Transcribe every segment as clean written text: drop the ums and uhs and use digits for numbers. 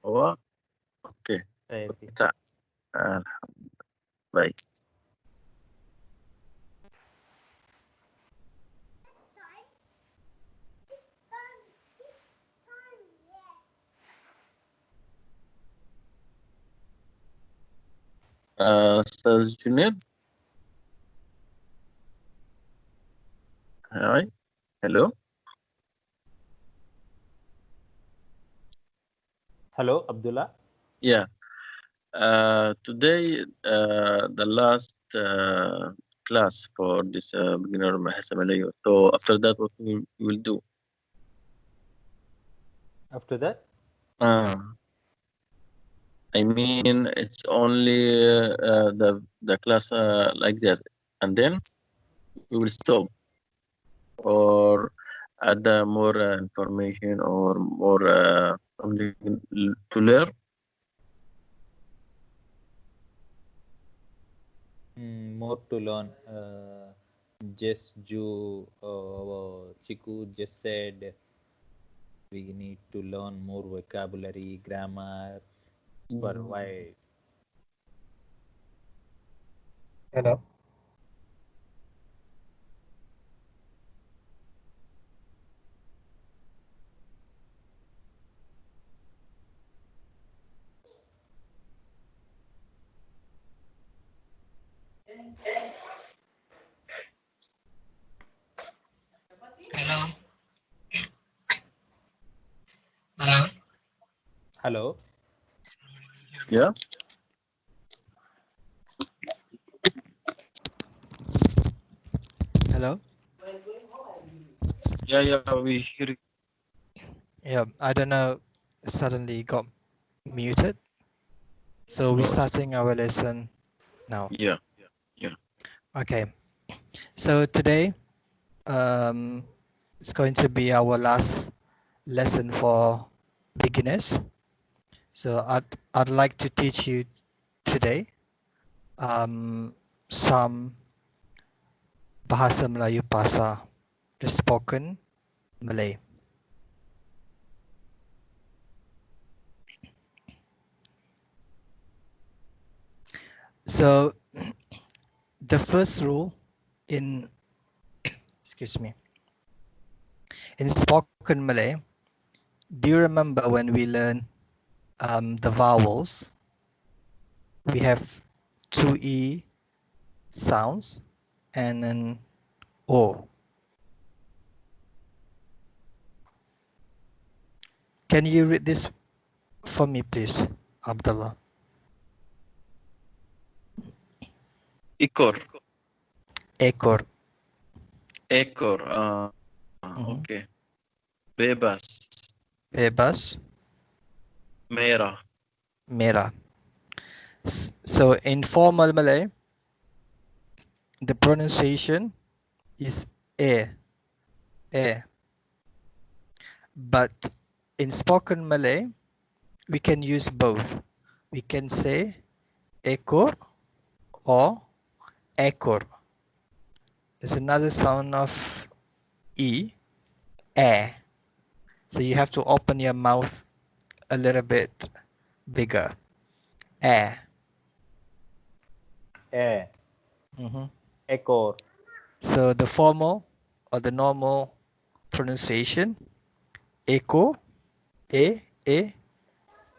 هو اوكي Saya sih. kita baik. Ustaz Junaid. Hi. Hello. Halo, Abdullah. Yeah. Today the last class for this beginner Bahasa Melayu. So after that, what we will do? After that, I mean, it's only the class like that, and then we will stop or add more information or more something to learn. more to learn. Just Chiku just said we need to learn more vocabulary, grammar. For why? Hello. Hello. Hello. Hello. Yeah. Hello. Yeah, we hear you. Yeah, I don't know. Suddenly got muted. So we're starting our lesson now. Yeah. Okay. So today, it's going to be our last lesson for beginners. So I'd like to teach you today some Bahasa Melayu Pasar, the spoken Malay. So the first rule in in spoken Malay, do you remember when we learned the vowels? We have two E sounds and an O. Can you read this for me, please, Abdullah? Ekor. Ekor. Okay. Bebas. Bebas. Merah. Merah. So in formal Malay, the pronunciation is E. But in spoken Malay, we can use both. We can say ekor or ekor. There's another sound of E, air. So you have to open your mouth a little bit bigger. Air. Ekor. So the formal or the normal pronunciation, echo, e,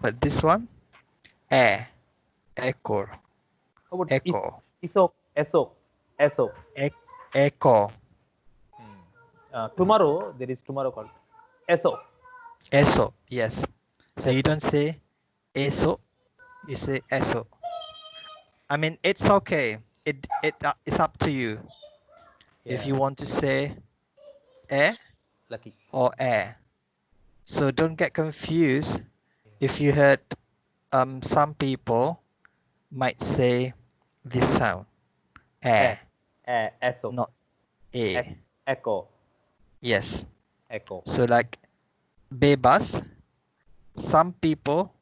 but this one, air, ekor, How about echo, Esok? echo. Tomorrow, there is tomorrow called Esok. Eso, yes. So you don't say eso, you say eso. I mean, it's okay. It's up to you. If you want to say Lucky. or air. So don't get confused if you heard some people might say this sound. Esok. Not a. Echo. Yes. Echo. So like bebas, some people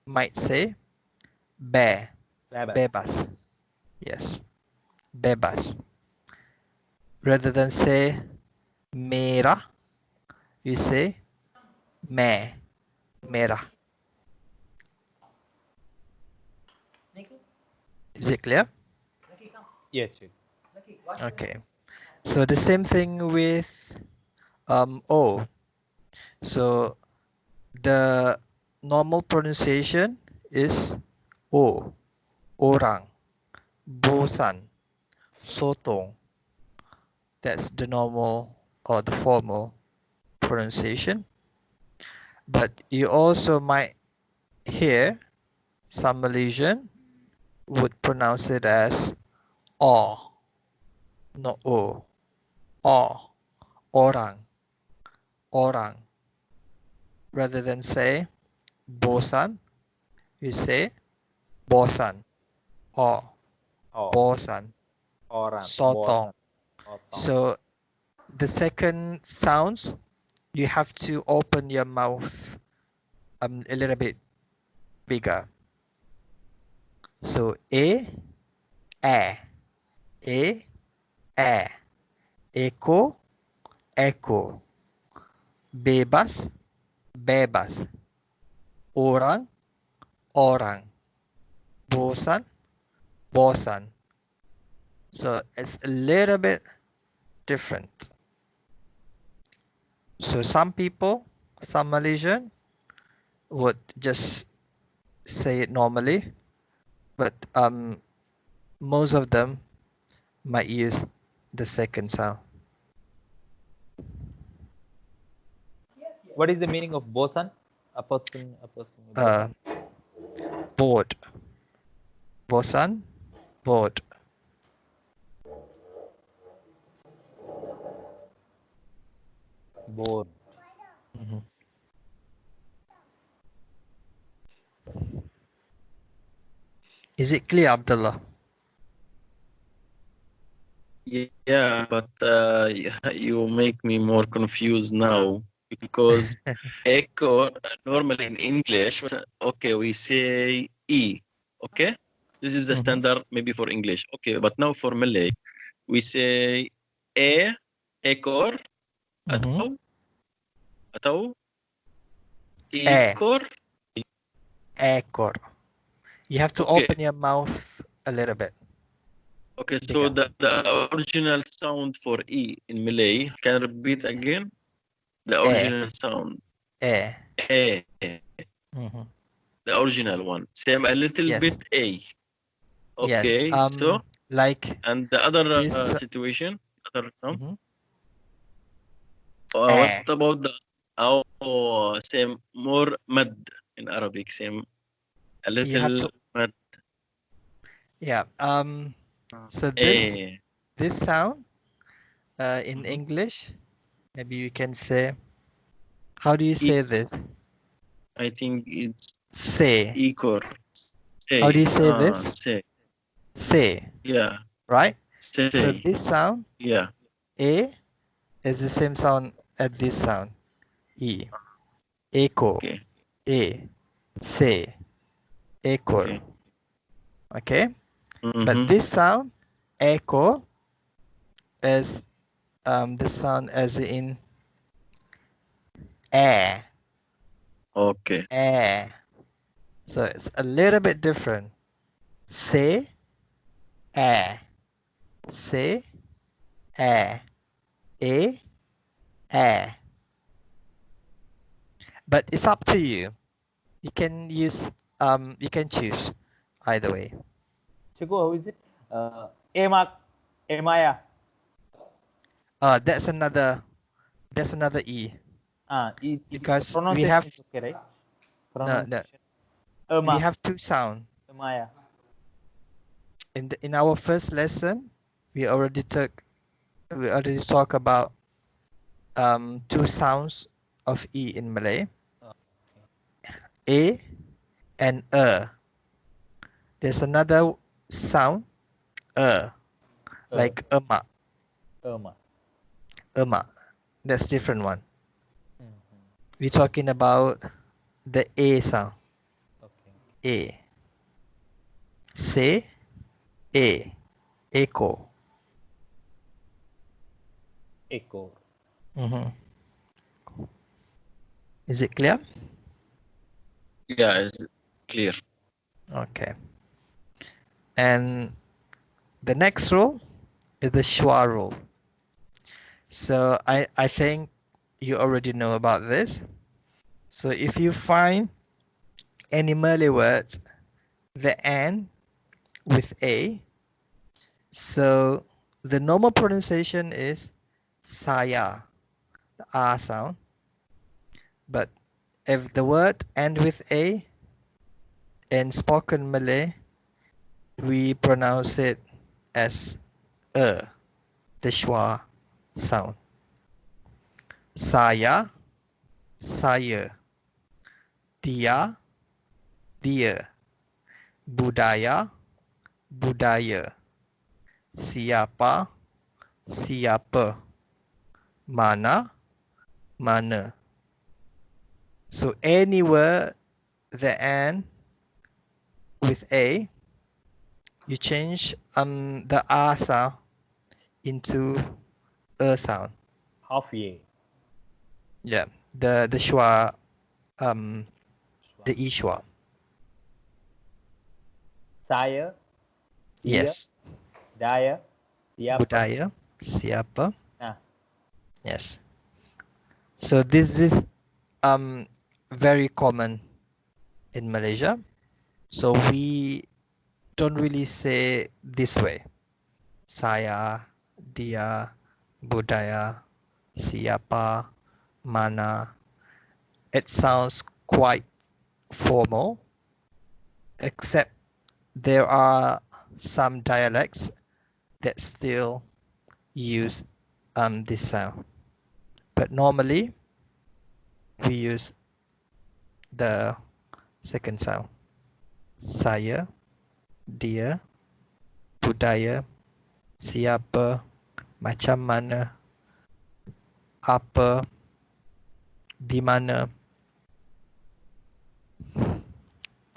might say bear. Bebas. Yes. Bebas. Rather than say merah, you say merah. Is it clear? Yes, yes. Okay. So the same thing with O. So the normal pronunciation is O. Orang, bosan, sotong. That's the normal or the formal pronunciation. But you also might hear some Malaysian would pronounce it as O, not O. O, orang, orang. Rather than say bosan, you say bosan, or Oh, bosan, orang. sotong. Sotong. So the second sounds, you have to open your mouth a little bit bigger. So e, eko, eko, bebas, bebas, orang, orang, bosan, bosan. So it's a little bit different. So some people, some Malaysian would just say it normally, but most of them might use the second sound. What is the meaning of bosan? A person. Bored. Bosan, bored. Bored. Mhm. Is it clear, Abdullah? Yeah, but you make me more confused now because echo normally in English, okay, we say E, okay? This is the Mhm. standard maybe for English, okay, but now for Malay, we say ekor, Mhm. atau ekor. Ekor. You have to Okay. open your mouth a little bit. Okay, so Bigger. the original sound for E in Malay, can you repeat again? The original sound. E. A. Mhm. The original one. Same a little Yes. bit A. Yes. Okay, so Like and the other this. situation, other sound. Mhm. What about the same more mad in Arabic? Same a You have little to. mad. Yeah. So A. this sound in Mhm. English, maybe you can say. How do you say this? I think it's Say. Ikor. How do you say Ah, this? say. Say. Yeah. Right? So Say. this sound, Yeah. A, is the same sound as this sound, E. Echo, Okay. A, say, echo. Okay. Okay? But Mm-hmm. this sound, echo, is the sound as in air. Okay. Air. So it's a little bit different. Say, air. Say, air. A, air. But it's up to you. You can use, you can choose either way. Chico, how is it? Emak. Emaya. That's another E. Because we pronunciation have is okay, right? no, Pronunciation. we have two sound. Emaya. In our first lesson, we already talk about two sounds of E in Malay. A and There's another sound like emak. Emak. That's different one. We're talking about the A sound. Okay. A. Say, A. Echo. Echo. Mm-hmm. Is it clear? Yeah, it's clear. Okay. Okay. Okay. And the next rule is the schwa rule. So I think you already know about this. So if you find any Malay words, the end with A, so the normal pronunciation is saya, the R sound. But if the word end with A, in spoken Malay, we pronounce it as the schwa sound. Saya, saya. Dia, dia. Budaya, budaya. Siapa, siapa. Mana, mana. So any word that end with A, you change the R sound into a sound. Half A. Yeah, the schwa, the E schwa. Saya, dia, Yes. daya, siapa. Budaya, siapa. Ah. Yes. So this is very common in Malaysia. So we don't really say this way. Saya, dia, budaya, siapa, mana. It sounds quite formal, except there are some dialects that still use this sound. But normally we use the second sound. Saya, dia, budaya, siapa, macam mana, apa, di mana.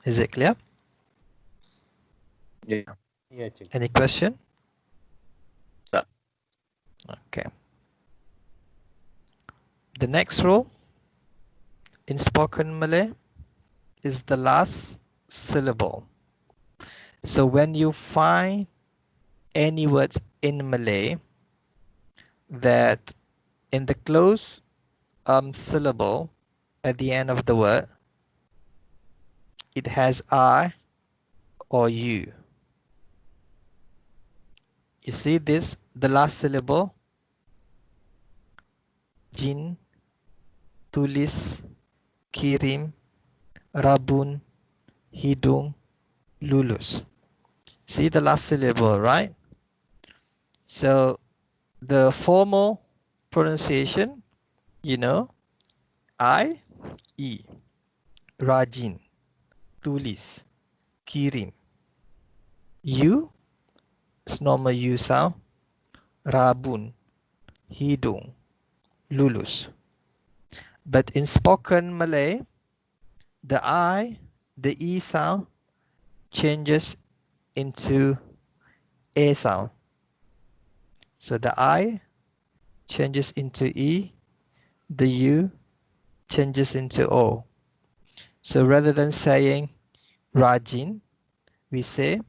Is it clear? Yeah. Yeah, Cik. Any question? Sir. Okay. The next rule in spoken Malay is the last syllable. So when you find any words in Malay that in the close syllable at the end of the word, it has I or U. You see this, the last syllable, jin, tulis, kirim, rabun, hidung, lulus. See the last syllable, right? So the formal pronunciation, you know, I, E, rajin, tulis, kirim. U, it's normal U sound, rabun, hidung, lulus. But in spoken Malay, the I, the E sound changes into A sound. So the I changes into E, the U changes into O. So rather than saying rajin, we say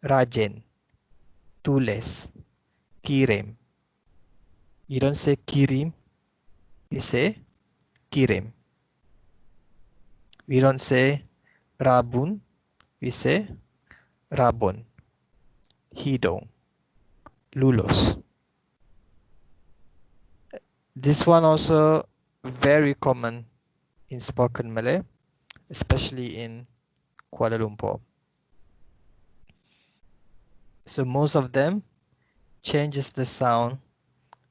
rajin, tulis, kirim. You don't say kirim, you say kirim. We don't say rabun, we say rabun, hidung, lulus. This one also very common in spoken Malay, especially in Kuala Lumpur. So most of them changes the sound,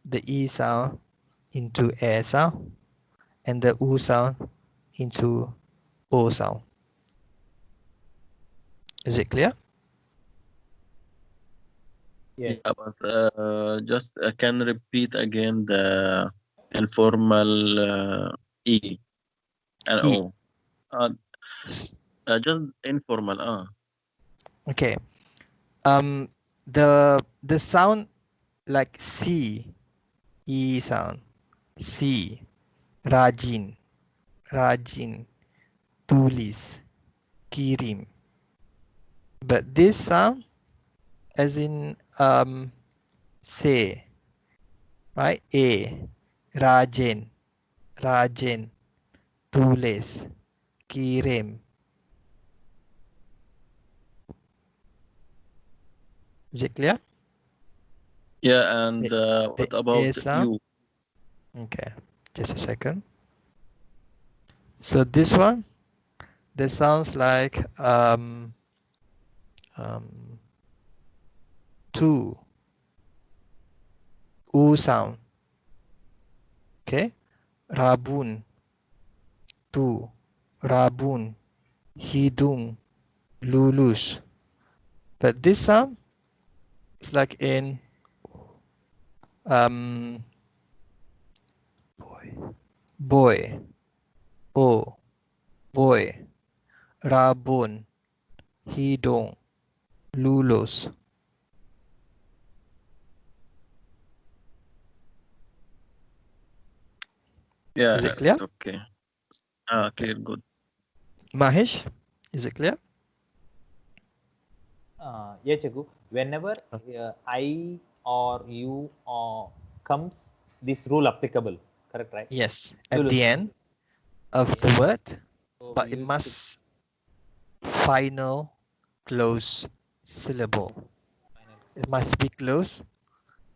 the E sound into A sound and the U sound into O sound. Is it clear? Yes. Yeah, but just can repeat again the informal E and E. O. Just informal. Okay. The sound like C, E sound, C, rajin, rajin, tulis, kirim. But this sound as in say, right? A, rajin, rajin, tulis, kirim. Is it clear? Yeah, and what The about A sound? you? Okay, just a second. So this one, this sounds like two, U sound. Okay, rabun, tu, rabun, hidung, lulus. But this sound is like in boy, o, boy, rabun, hidung, lulus. Yeah, Is it clear? it's okay. Okay, good. Mahesh, is it clear? Yeah, Chagu. Whenever I or you comes, this rule applicable. Correct, right? Yes, at Lulus. the end of the word, So but we it used must final close syllable. It must be close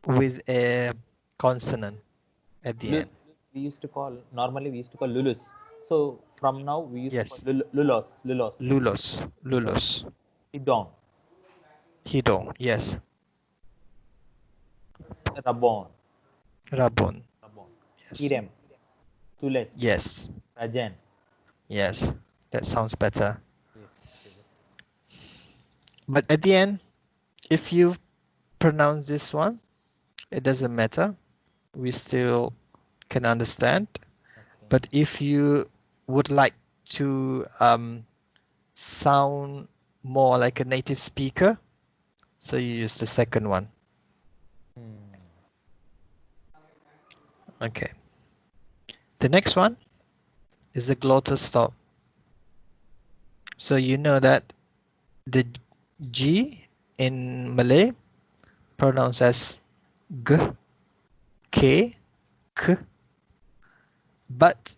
with a consonant at the end. we used to call normally we used to call lulus. So from now we used to Yes. call lulos, lulos. Lulos, lulos. Sit down. Hidong, yes. Rabon, Rabon, rabon. yes. Irem, tules, Yes, rajan. yes. That sounds better. Yes. But at the end, if you pronounce this one, it doesn't matter. We still can understand. Okay. But if you would like to sound more like a native speaker, so you use the second one. Okay. The next one is the glottal stop. So you know that the G in Malay pronounced as G, K, K. But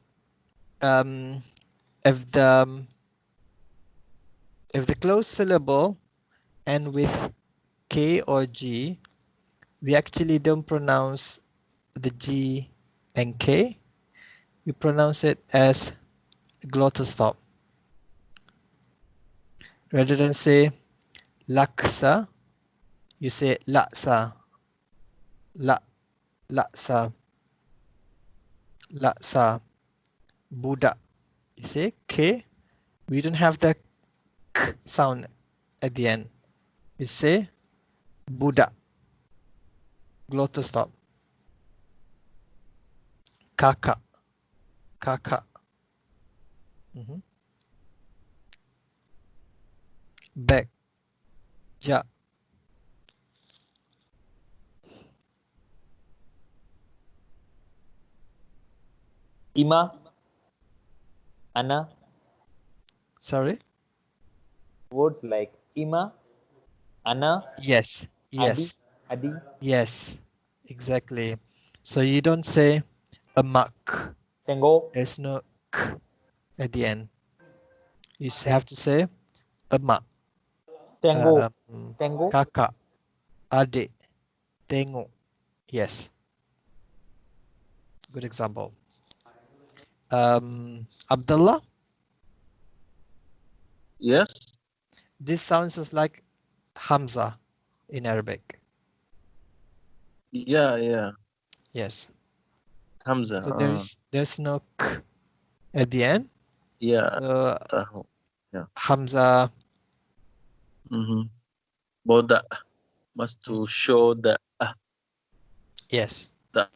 if the closed syllable end with K or G, we actually don't pronounce the G and K. We pronounce it as glottal stop. Rather than say laksa, you say laksa, laksa, laksa, budak. You say K. We don't have the K sound at the end. We say budak. Glottal stop. Kakak, kakak. Bag, jak. Ima, ana. Sorry? Words like ima, ana, Yes, yes, adi. yes, exactly. So you don't say emak. Tengo, There's no k at the end. You have to say emak, tengo, tengo. kakak, adik, tengok. Yes. Good example. Abdullah, Yes. this sounds just like Hamza in Arabic. Yeah. Yes. Hamza. So there's no k at the end. Yeah. So Yeah. Hamza. Boda must to show the Yes. the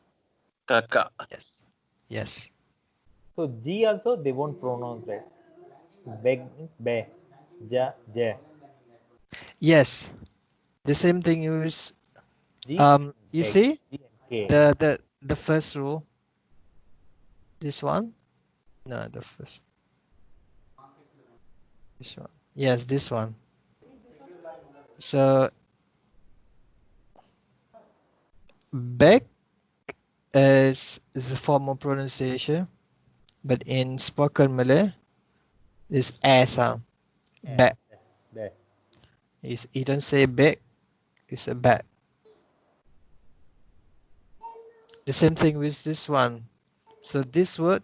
kakak. Yes. Yes. So G also they won't pronounce, right? Beg means be, ja, ja. Yes. The same thing is G, you beg, see G and K. the first rule. This one? No, the first. This one. Yes, this one. So Back is a formal pronunciation, but in spoken Malay, it's a sound. Back. Back. You don't say back, it's a back. The same thing with this one. So this word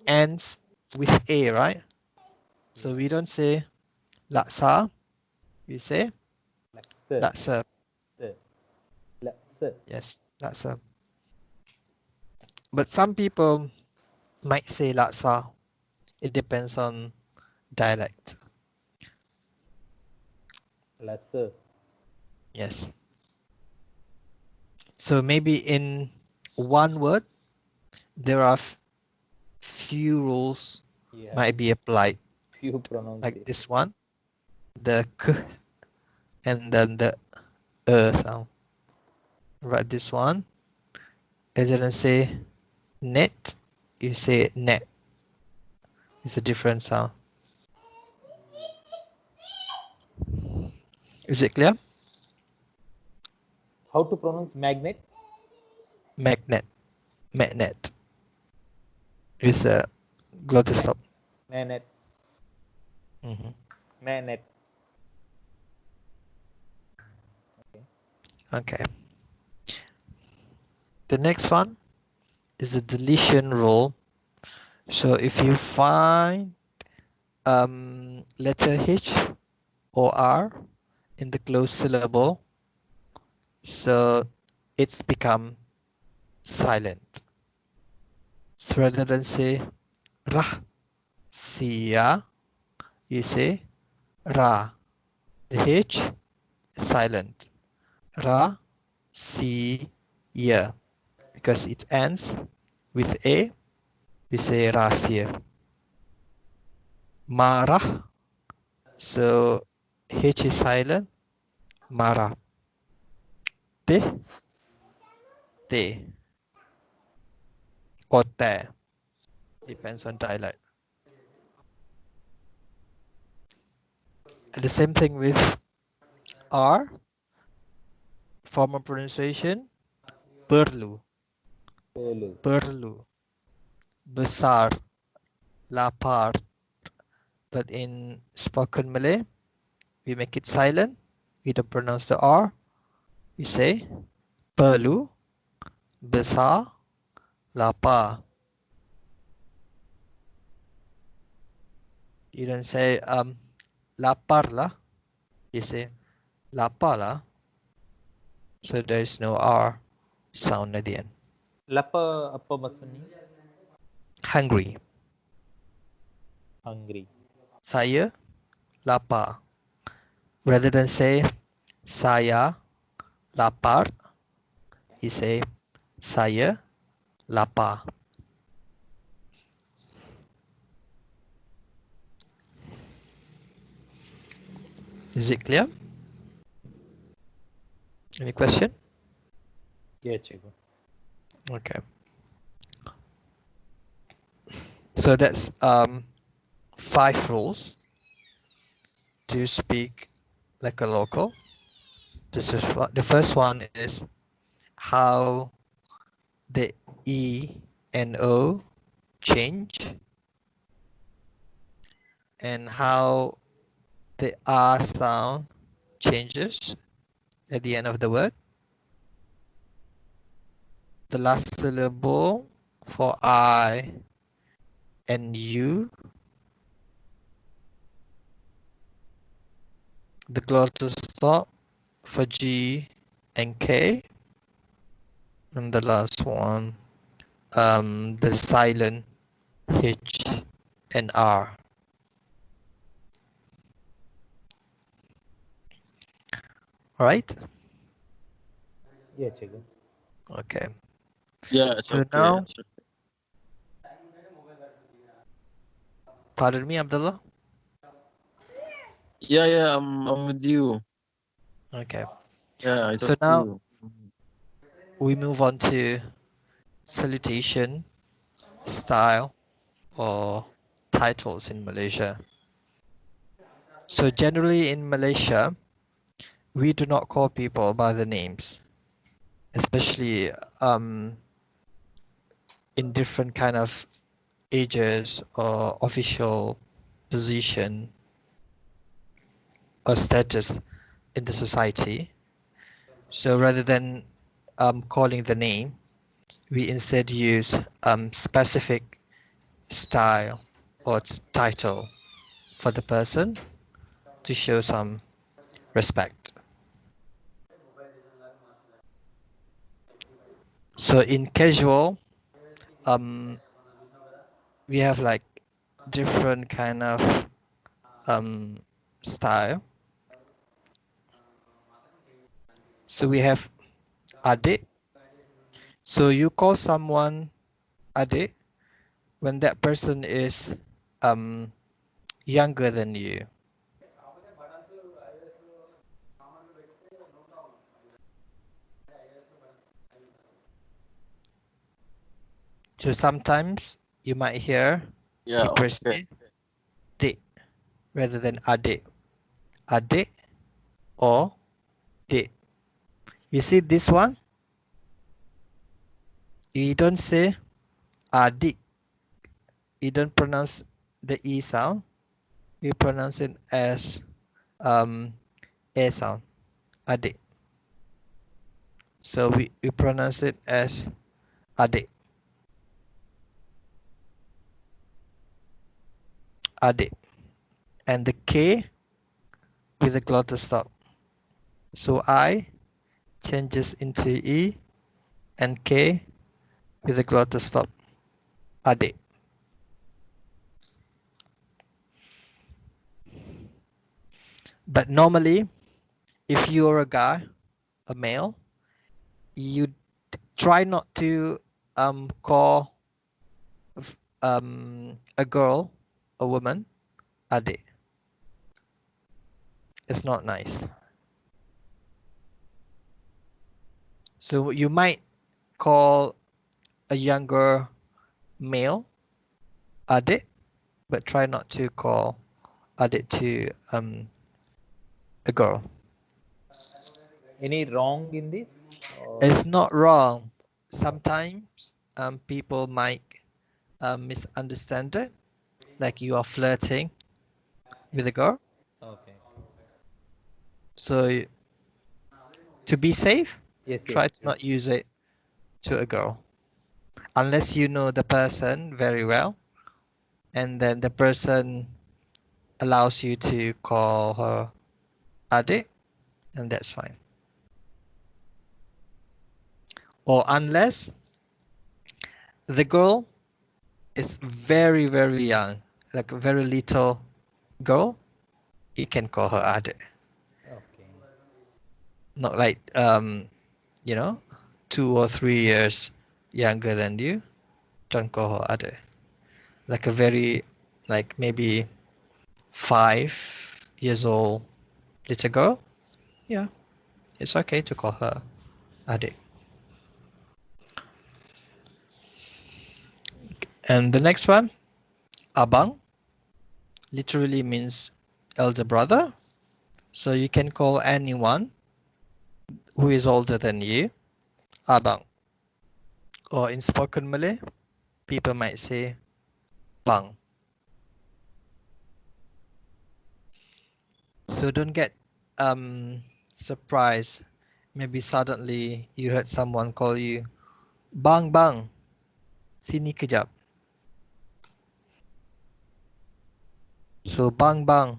ends with a, right? So we don't say laksa, we say laksa. Laksa. Yes, laksa. But some people might say laksa. It depends on dialect. Laksa. Yes. So maybe in one word, there are few rules Yeah. might be applied. Few pronunciation. Like this one, the k and then the sound. Right, this one, it doesn't say net, you say net. It's a different sound. Is it clear? How to pronounce magnet? Magnet. Magnet. It's a glottal stop. Magnet. Mhm. Magnet. Okay. The next one is the deletion rule. So if you find letter H or R in the closed syllable, so it's become silent. So rather than say rah, siya, you say ra. The H is silent. Ra, siya. Because it ends with A, we say rahasia. Marah, so H is silent. Marah. Te, te. Or te. Depends on dialect. And the same thing with R. Formal pronunciation. Perlu. Perlu. Perlu. Besar. Lapar. But in spoken Malay, we make it silent. We don't pronounce the R. We say perlu, besar, lapar. You don't say lapar lah. You say lapar lah. So there is no R sound at the end. Lapar apa maksudnya? Hungry. Hungry. Saya lapar. Rather than say saya lapar, you say saya lapar. Is it clear? Any question? Yeah, cikgu. Okay. So that's 5 rules to speak like a local. The first one is how the E and O change and how the R sound changes at the end of the word. The last syllable for I and U. The glottal stop for G and K. And the last one, the silent H and R. All right? Yeah, cikgu. Okay. Yeah, it's So okay. now, It's okay. pardon me, Abdullah? Yeah, I'm with you. Okay. Yeah, I So talk to now you. we move on to salutation, style, or titles in Malaysia. So generally in Malaysia, we do not call people by the names. especially in different kind of ages or official position or status in the society. So rather than calling the name, we instead use specific style or title for the person to show some respect. So in casual, we have like different kind of style. So we have adik. So you call someone adik when that person is younger than you. So sometimes you might hear Yeah, people okay. say dik rather than adik. Adik or dik. You see this one? You don't say adik. You don't pronounce the E sound. You pronounce it as A sound. Adik. So we pronounce it as adik. Adik. And the K with the glottal stop. So I changes into E and K with the glottal stop. Adik. But normally, if you're a guy, a male, you try not to call a girl, a woman, adik. It's not nice. So you might call a younger male adik, but try not to call adik to a girl. Any wrong in this? Or- It's not wrong. Sometimes people might misunderstand it, like you are flirting with a girl. Okay. So to be safe, Yes. try Yes. to not use it to a girl unless you know the person very well, and then the person allows you to call her adik, and that's fine. Or unless the girl is very, very young, like a very little girl, you can call her adik. Okay. Not like 2 or 3 years younger than you, don't call her adik. Like a very, like maybe 5 years old little girl, yeah, it's okay to call her adik. And the next one, abang, literally means elder brother. So you can call anyone who is older than you abang. Or in spoken Malay, people might say bang. So don't get surprised. Maybe suddenly you heard someone call you bang bang, sini kejap. So bang bang,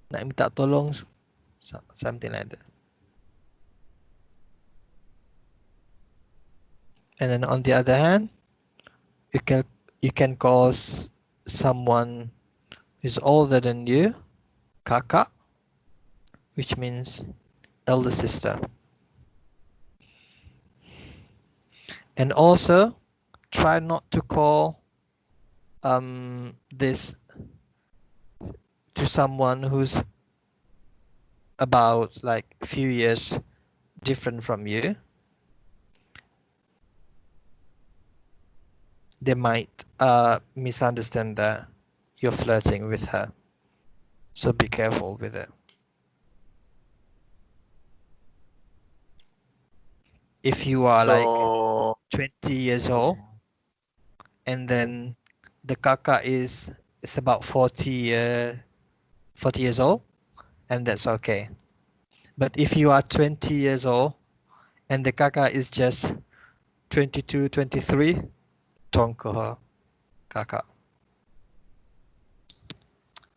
nak minta tolong, something like that. And then on the other hand, you can call someone who's older than you kakak, which means elder sister. And also try not to call this to someone who's about like a few years different from you. They might misunderstand that you're flirting with her. So be careful with it. if you are like So 20 years old, and then the kakak is about 40 years old, and that's okay. But if you are 20 years old and the kakak is just 22, 23, don't call her kakak.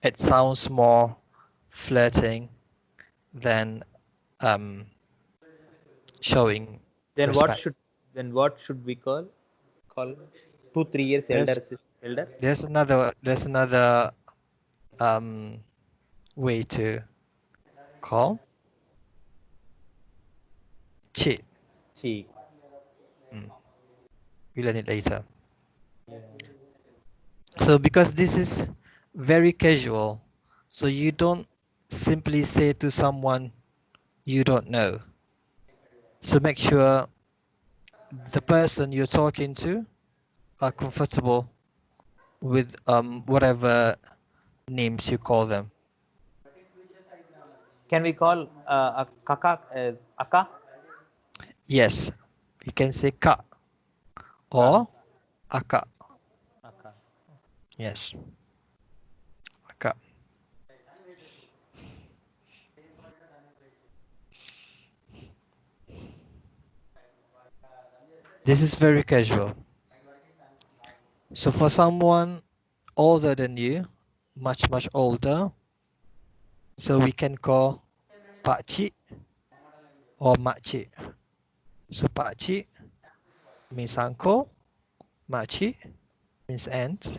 It sounds more flirting than showing Then respect. what should we call 2-3 years elder? There's another way to call. Cik. She. We learn it later. So because this is very casual, so you don't simply say to someone you don't know. So make sure the person you're talking to are comfortable with whatever names you call them. Can we call a kakak as Aka? Yes, you can say kak or akak. Aka. Yes, akak. This is very casual. So for someone older than you, much older, so we can call pakcik or makcik. So pakcik means uncle, makcik means aunt.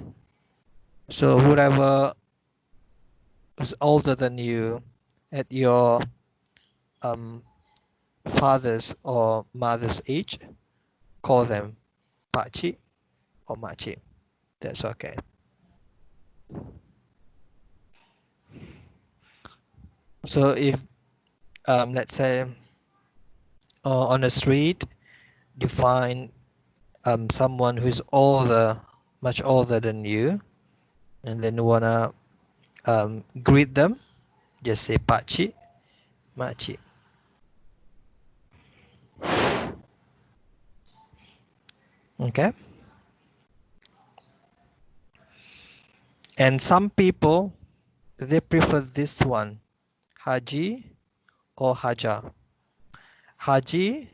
So whoever is older than you at your father's or mother's age, call them pakcik or makcik. That's okay. So if let's say on a street you find someone who's older, much older than you, and then you wanna greet them, just say pakcik, makcik. Okay. And some people, they prefer this one, Haji or Haja. Haji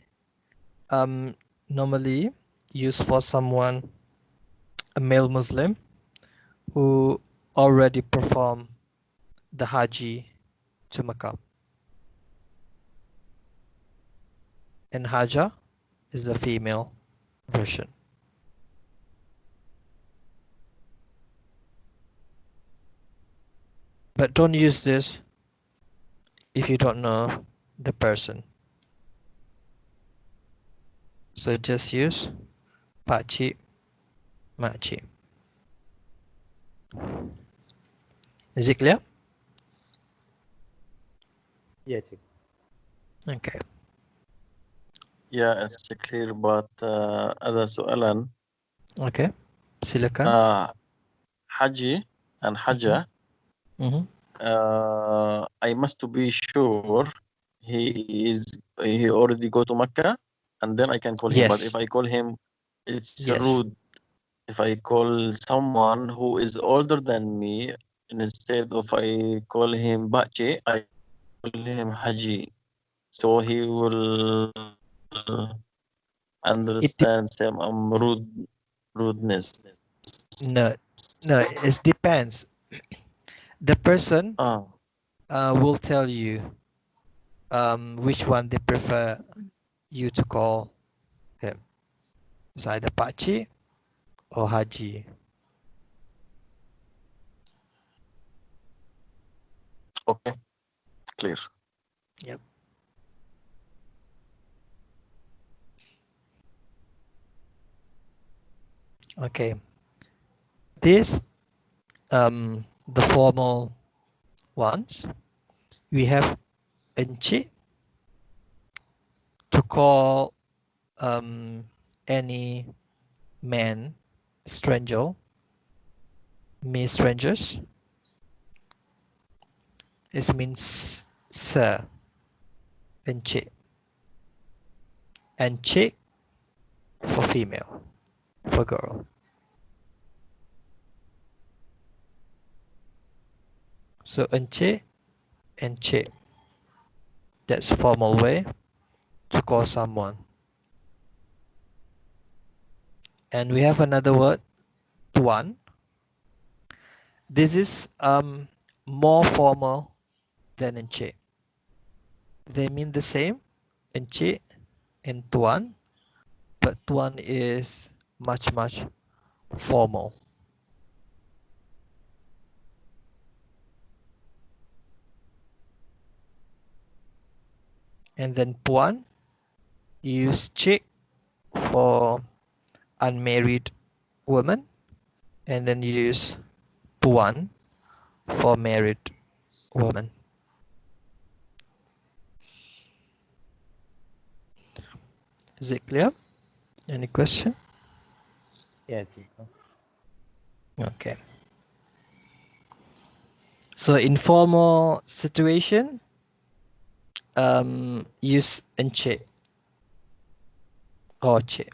normally used for someone, a male Muslim, who already performed the Haji to Makkah. And Haja is the female version. But don't use this if you don't know the person. So just use pakcik, makcik. Is it clear? Yeah, cik. Okay. yeah, it's clear, but ada soalan. Okay. Silakan. Haji and Haja. I must to be sure he already go to Mecca, and then I can call him. But Yes. if I call him, it's Yes. rude. If I call someone who is older than me, instead of I call him Bache, I call him Haji. So he will understand some rudeness. No, it depends. The person will tell you which one they prefer you to call him. It's either Pachi or Haji. Okay, clear. Yep. Okay. This the formal ones. We have Enchi to call any man stranger, me strangers. It means sir, Enchi. and che for female, for girl. So enche and che. That's a formal way to call someone. And we have another word, tuan. This is more formal than enche. They mean the same, enche and tuan, but tuan is much formal. And then puan, you use chick for unmarried women, and then you use puan for married women. Is it clear? Any question? Yeah, Chico. Okay. So informal situation, use enche or che.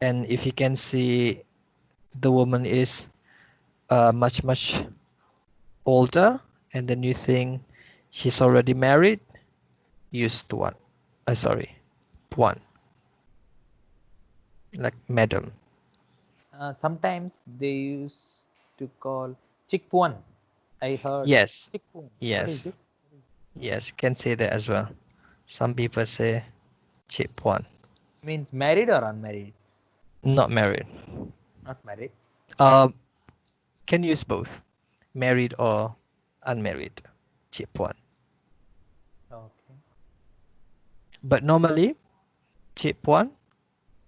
And if you can see the woman is much older, and then you think she's already married, use tuan. Sorry, puan. Like madam. Sometimes they used to call chickpuan. I heard. Yes. Chickpuan. What is Yes. this? Yes, can say that as well. Some people say chipuan. Means married or unmarried? Not married. Not married. Can use both, married or unmarried. Chipuan. Okay. But normally, chipuan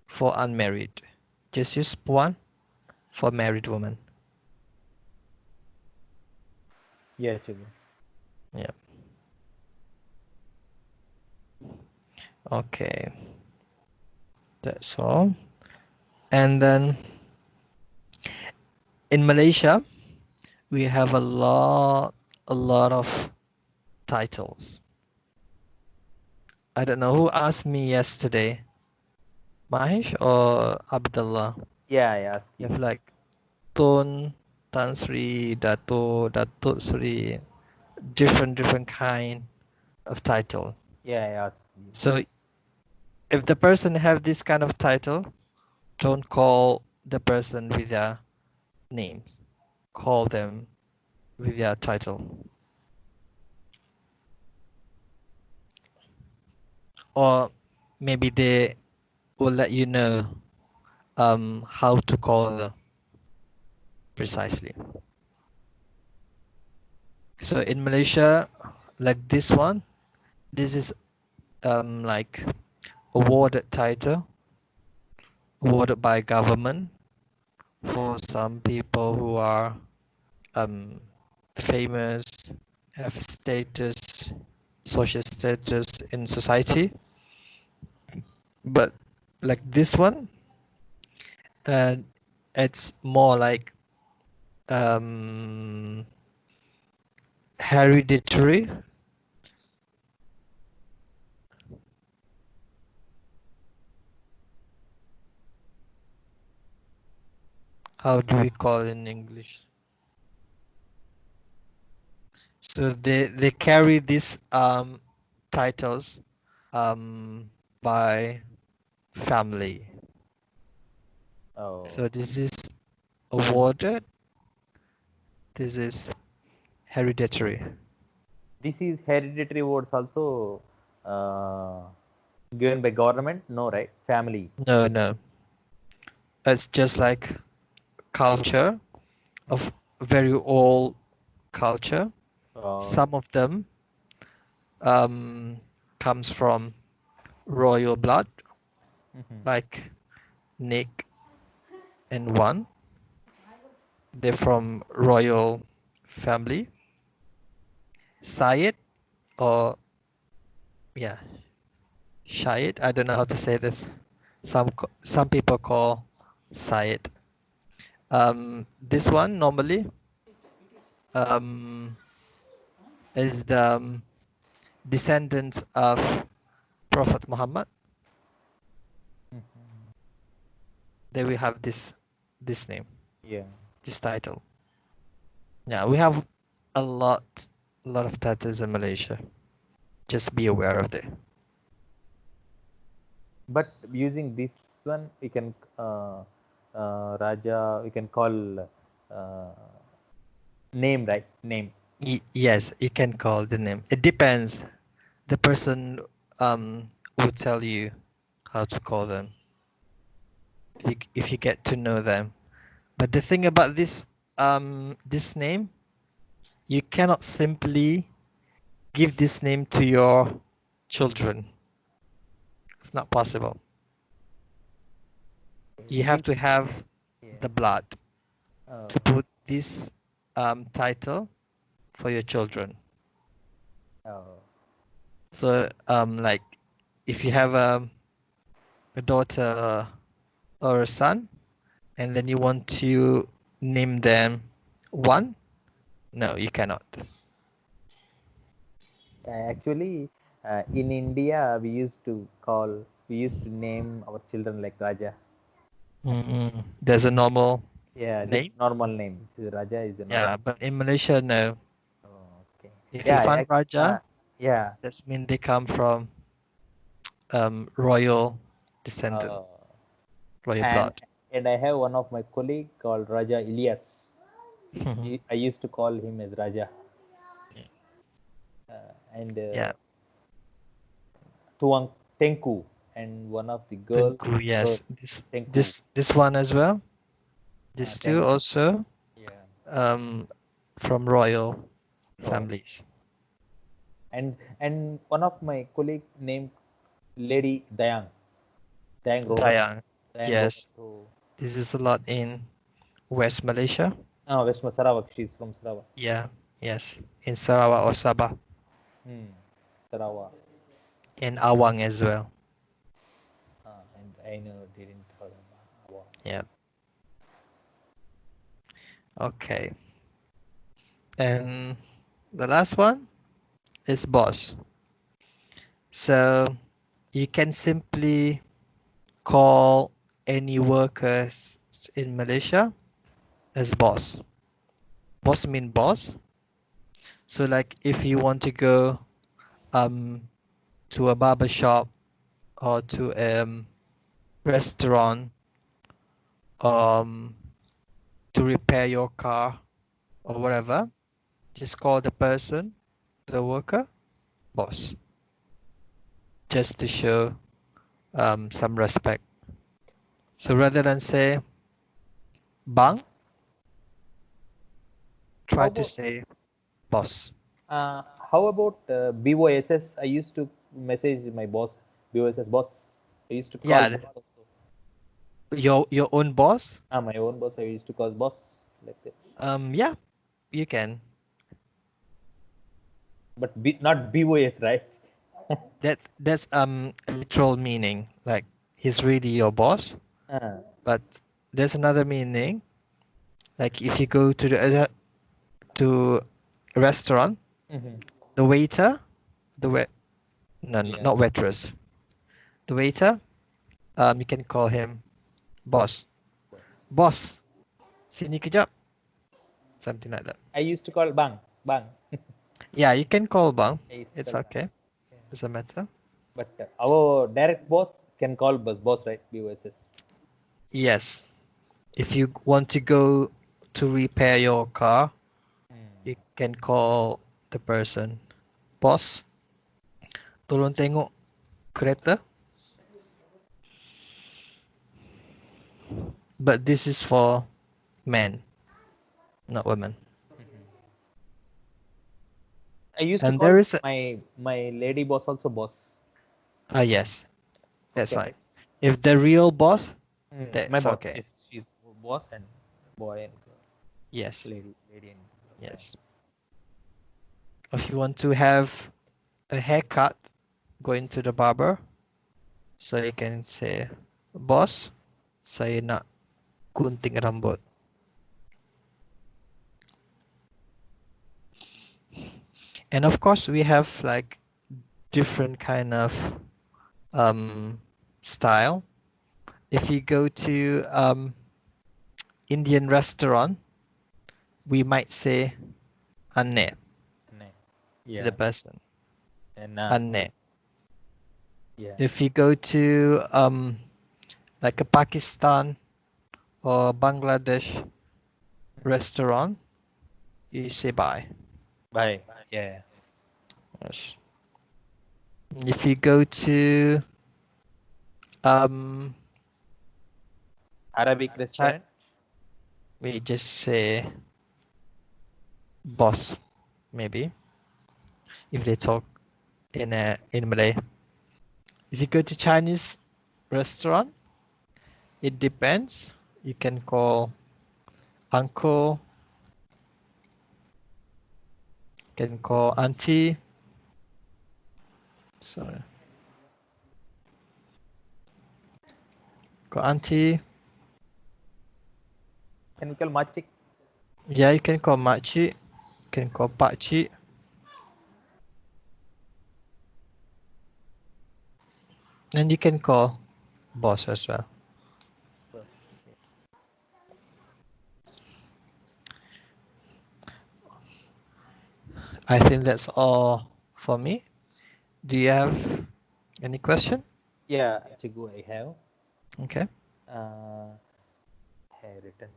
for unmarried. Just use puan for married woman. Yeah, Chico. Yeah. Okay. That's all. And then in Malaysia, we have a lot of titles. I don't know who asked me yesterday, Mahesh or Abdullah. Yeah, I asked You you. have like Tun, Tan Sri, Dato, Datuk Sri, different kind of title. Yeah, I asked you. So if the person have this kind of title, don't call the person with their names. Call them with their title. Or maybe they will let you know how to call them precisely. So in Malaysia, like this one, this is like awarded title, awarded by government for some people who are famous, have status, social status in society. But like this one, it's more like hereditary. How do we call it in English? So they carry these titles by family. Oh. So this is awarded. This is hereditary. This is hereditary awards also given by government? No, right? Family. No. It's just like culture of very old culture. Some of them comes from royal blood, like Nick and Juan. They're from royal family. Syed or Shahid. I don't know how to say this. Some people call Syed. This one normally is the descendants of Prophet Muhammad. They will have this name, Yeah. this title. Yeah, we have a lot of titles in Malaysia. Just be aware of it. But using this one, we can Raja. We can call name, right? Name. Yes, you can call the name. It depends. The person will tell you how to call them if you get to know them. But the thing about this name, you cannot simply give this name to your children. It's not possible. You have to have the blood to put this title for your children. So like if you have a daughter or a son, and then you want to name them one, no, you cannot. Actually, in India, we used to name our children like Raja. There's a normal name. Normal name. Raja is a normal. Yeah, but in Malaysia, no. Okay. If you find Raja, yeah, that means they come from royal descendant, royal blood. And I have one of my colleague called Raja Ilyas. I used to call him as Raja. And Tuang Tengku, and one of the girls. Tengku, yes. This one as well. These two also. From royal families. And one of my colleague named Lady Dayang. Dayang. Yes. This is a lot in West Malaysia. West Sarawak. She's from Sarawak. Yeah. Yes. In Sarawak or Sabah. Sarawak. In Awang as well. And I know didn't heard about Awang. Yeah. Okay. And the last one is boss. So you can simply call any workers in Malaysia as boss. Boss mean boss. So like if you want to go to a barber shop or to a restaurant to repair your car or whatever, just call the person, the worker, boss, just to show some respect. So rather than say bang, try to say boss. How about BOSS? I used to message my boss, BOSS boss. I used to call. Yeah. Your own boss? My own boss. I used to call boss like that. Yeah, you can. But not BOS, right? That's literal meaning, like he's really your boss. But there's another meaning, like if you go to a restaurant, the waiter, not waitress, the waiter, you can call him boss. Boss, sini kejap. Something like that. I used to call bang. Yeah, you can call bang. It's okay. Doesn't matter. But our direct boss can call boss, right? BOSS. Yes. If you want to go to repair your car, you can call the person, boss, tolong tengok kereta. But this is for men, not women. I used to call my lady boss also boss. Yes, that's right. If the real boss, that's my boss, okay. She's boss and boy and girl. Yes. Lady and yes. If you want to have a haircut, going to the barber, so you can say, boss, saya nak gunting rambut. And of course, we have like different kind of style. If you go to Indian restaurant, we might say anne Ne. to Yeah. the person. And Anne. yeah. If you go to like a Pakistan or Bangladesh restaurant, you say bye. Bye. Yeah. Yes. If you go to Arabic restaurant. we just say boss, maybe, if they talk in Malay. If you go to Chinese restaurant, it depends. You can call uncle, you can call auntie. Sorry. Call auntie. Can we call Machik? Yeah, you can call makcik, you can call pakcik. And you can call boss as well. I think that's all for me. Do you have any question? Yeah, Chigu, I have. Okay. I have written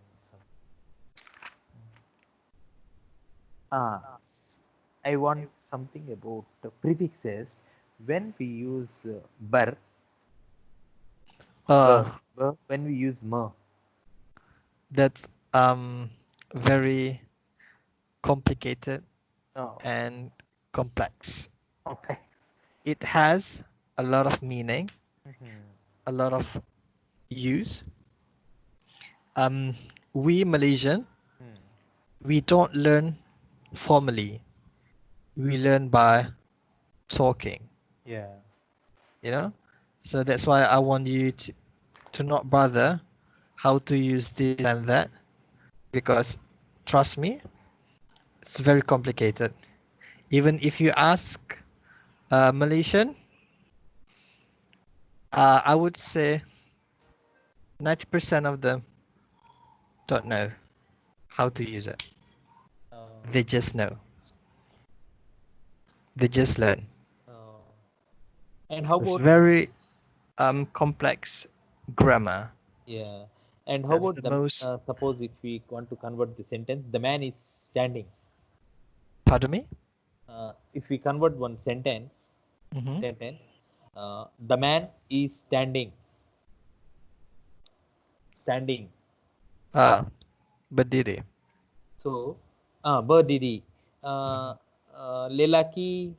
some. I want something about the prefixes. When we use bar, when we use ma. That's very complicated Oh, and complex. okay. It has a lot of meaning, a lot of use. We Malaysian, we don't learn formally. We learn by talking, Yeah. you know? So that's why I want you to not bother how to use this and that, because trust me, it's very complicated. Even if you ask Malaysian, I would say 90% of them don't know how to use it. They just know. They just learn. And how So it's about very complex grammar. yeah? And how That's about the most. suppose if we want to convert the sentence, the man is standing. Pardon me? If we convert one sentence, Mhm. the man is standing. Standing. Berdiri. So, berdiri. Lelaki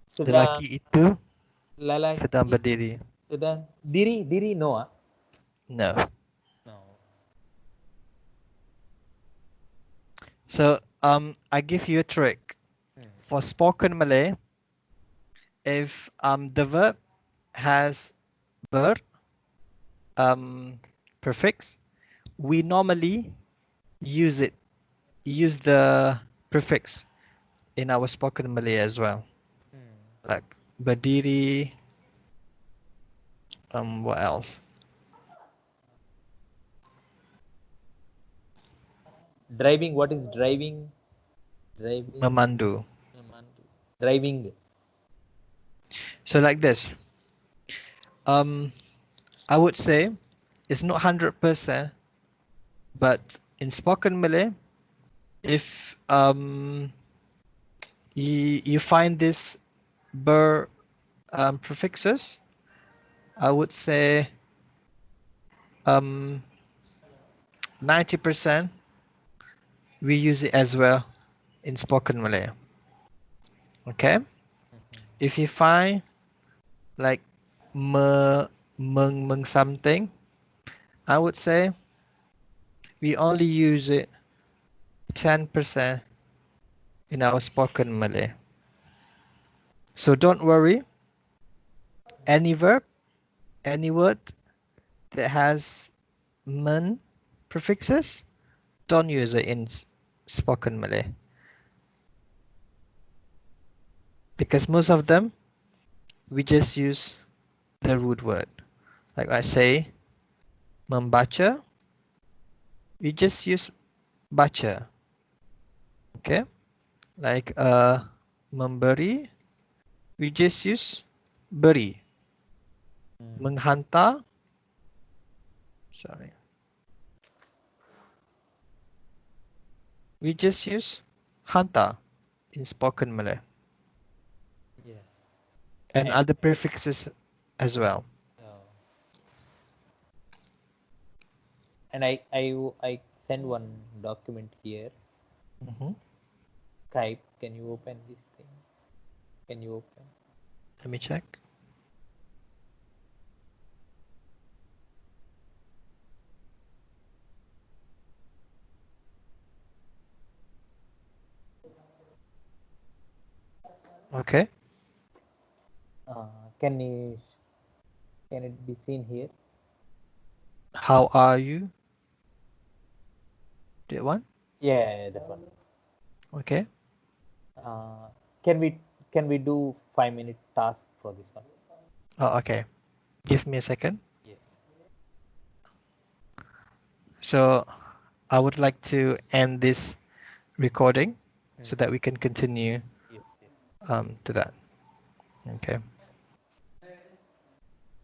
sedang Lelaki itu lelaki sedang berdiri. sedang diri no. No. No. So I give you a trick. For spoken Malay, if the verb has ber prefix, we normally use the prefix in our spoken Malay as well. Like berdiri. What else? Driving. What is driving? Driving. Memandu. Driving. So like this. I would say it's not 100%, but in spoken Malay, if you find this ber prefixes, I would say 90% we use it as well in spoken Malay. Okay? If you find like meng something, I would say we only use it 10% in our spoken Malay. So don't worry. Any verb, any word that has men prefixes, don't use it in spoken Malay. because most of them we just use the root word. Like I say membaca, we just use baca. Okay, like memberi, we just use beri. Menghantar, sorry, we just use hantar in spoken Malay. Yeah. And And- other prefixes as well. And I send one document here. Skype. Can you open this thing? Can you open? Let me check. Okay. Can it be seen here? How are you? That one? Yeah, that one. Okay. Can we do 5-minute task for this one? Oh, okay. Give me a second. Yes. So I would like to end this recording so that we can continue Yes. to that. Okay.